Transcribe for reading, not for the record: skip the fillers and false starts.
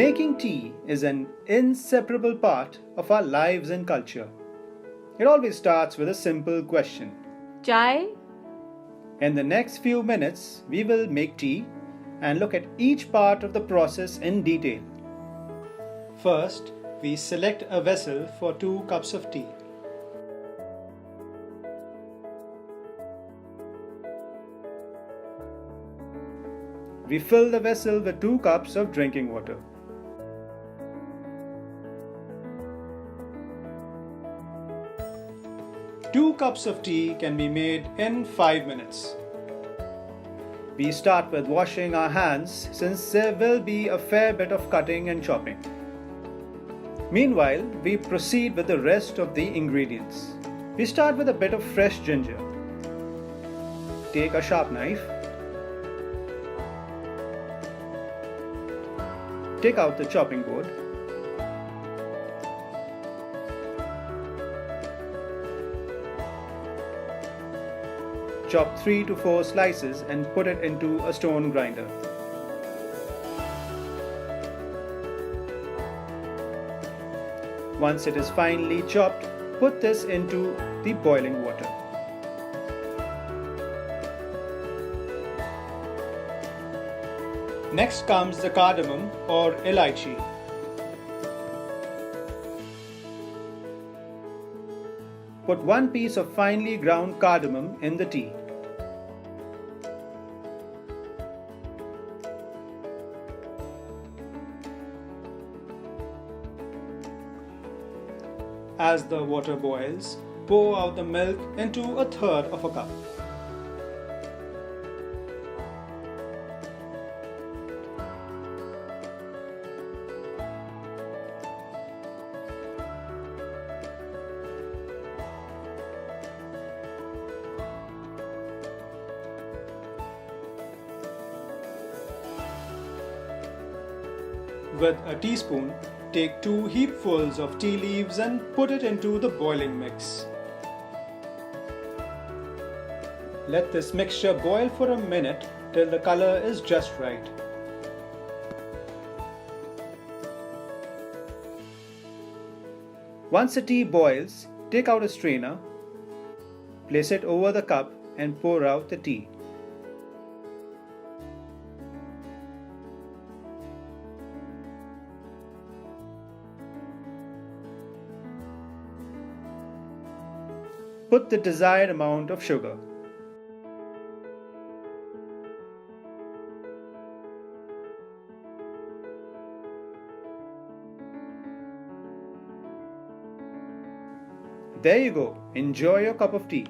Making tea is an inseparable part of our lives and culture. It always starts with a simple question. Chai? In the next few minutes, we will make tea and look at each part of the process in detail. First, we select a vessel for 2 cups of tea. We fill the vessel with 2 cups of drinking water. Two cups of tea can be made in 5 minutes. We start with washing our hands since there will be a fair bit of cutting and chopping. Meanwhile, we proceed with the rest of the ingredients. We start with a bit of fresh ginger. Take a sharp knife. Take out the chopping board. Chop 3 to 4 slices and put it into a stone grinder. Once it is finely chopped, put this into the boiling water. Next comes the cardamom or elaichi. Put 1 piece of finely ground cardamom in the tea. As the water boils, pour out the milk into 1/3 of a cup. With a teaspoon, take 2 heapfuls of tea leaves and put it into the boiling mix. Let this mixture boil for a minute till the color is just right. Once the tea boils, take out a strainer, place it over the cup and pour out the tea. Put the desired amount of sugar. There you go. Enjoy your cup of tea.